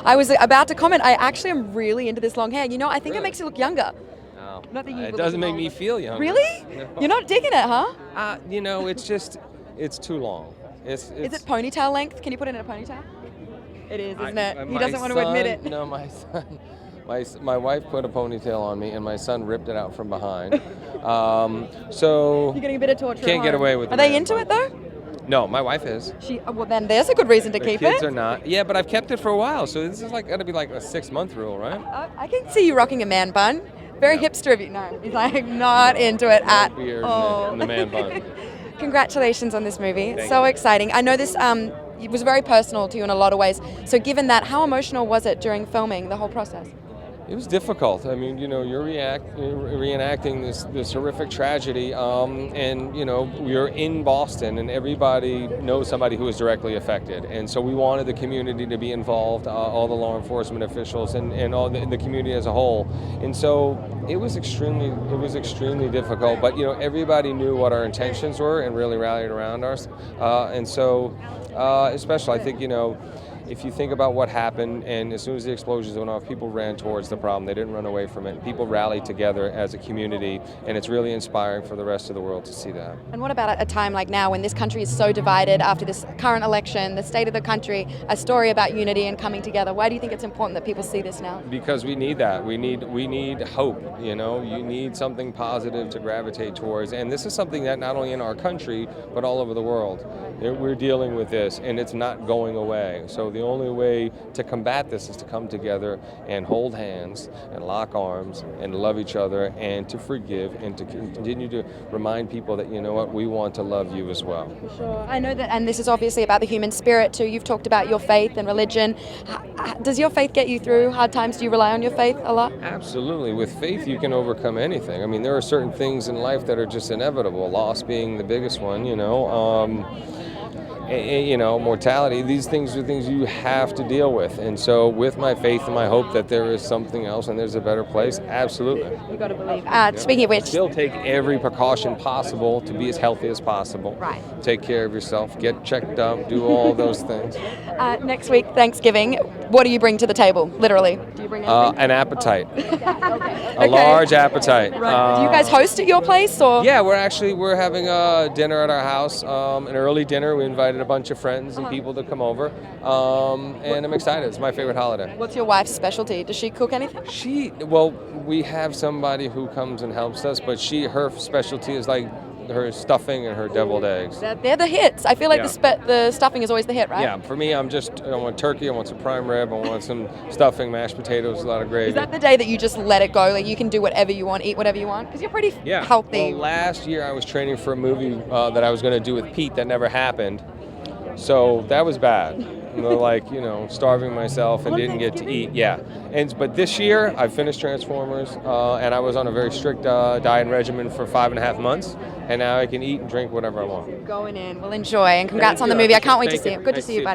I was about to comment, I actually am really into this long hair. You know, I think it makes you look younger. No. Not that you It look doesn't make older. me feel young. Really? No. You're not digging it, huh? It's too long. Is it ponytail length? Can you put it in a ponytail? It is, isn't it? He My doesn't want to admit it. No, my son. My wife put a ponytail on me, and my son ripped it out from behind. So You're getting a bit of torture. can't get away with it. Are they into it though? No, my wife is. Well, then there's a good reason to The keep kids it. are not. Yeah, but I've kept it for a while, so this is gotta be like a 6-month rule, right? I can see you rocking a man bun. Very hipster of you. No, he's like not into it at Beard all. and the man bun. Congratulations on this movie. Thank So you. exciting. I know this it was very personal to you in a lot of ways. So given that, how emotional was it during filming, the whole process? It was difficult. I mean, you're reenacting this horrific tragedy, and you're in Boston, and everybody knows somebody who was directly affected, and so we wanted the community to be involved, all the law enforcement officials, and all the community as a whole, and so it was extremely difficult. But everybody knew what our intentions were and really rallied around us, and so especially I think if you think about what happened, and as soon as the explosions went off, people ran towards the problem. They didn't run away from it. People rallied together as a community, and it's really inspiring for the rest of the world to see that. And what about at a time like now when this country is so divided after this current election, the state of the country, a story about unity and coming together? Why do you think it's important that people see this now? Because we need that. We need hope. You need something positive to gravitate towards, and this is something that not only in our country but all over the world. We're dealing with this, and it's not going away. So the only way to combat this is to come together and hold hands and lock arms and love each other and to forgive and to continue to remind people that, we want to love you as well. Sure. I know that, and this is obviously about the human spirit too. You've talked about your faith and religion. Does your faith get you through hard times? Do you rely on your faith a lot? Absolutely. With faith, you can overcome anything. I mean, there are certain things in life that are just inevitable, loss being the biggest one, mortality. These things are things you have to deal with. And so with my faith and my hope that there is something else and there's a better place, absolutely. You got to believe. Speaking of which, Still take every precaution possible to be as healthy as possible. Right. Take care of yourself, get checked up, do all those things. Next week, Thanksgiving, what do you bring to the table, literally? Do you bring anything? An appetite. A large appetite. Right. Do you guys host at your place? Or? Yeah, we're having a dinner at our house, an early dinner. We invited a bunch of friends and people to come over, and I'm excited. It's my favorite holiday. What's your wife's specialty? Does she cook anything? We have somebody who comes and helps us, but her specialty is like her stuffing and her deviled eggs. They're the hits. I feel like the stuffing is always the hit, right? Yeah, for me, I want turkey, I want some prime rib, I want some stuffing, mashed potatoes, a lot of gravy. Is that the day that you just let it go? Like you can do whatever you want, eat whatever you want? Because you're pretty healthy. Well, last year I was training for a movie that I was going to do with Pete that never happened. So that was bad. Starving myself and didn't get to eat. Yeah. But this year I finished Transformers and I was on a very strict diet regimen for 5.5 months. And now I can eat and drink whatever I want. Going in. Well, enjoy. And congrats on the movie. I can't wait to see it. Good to see you, buddy.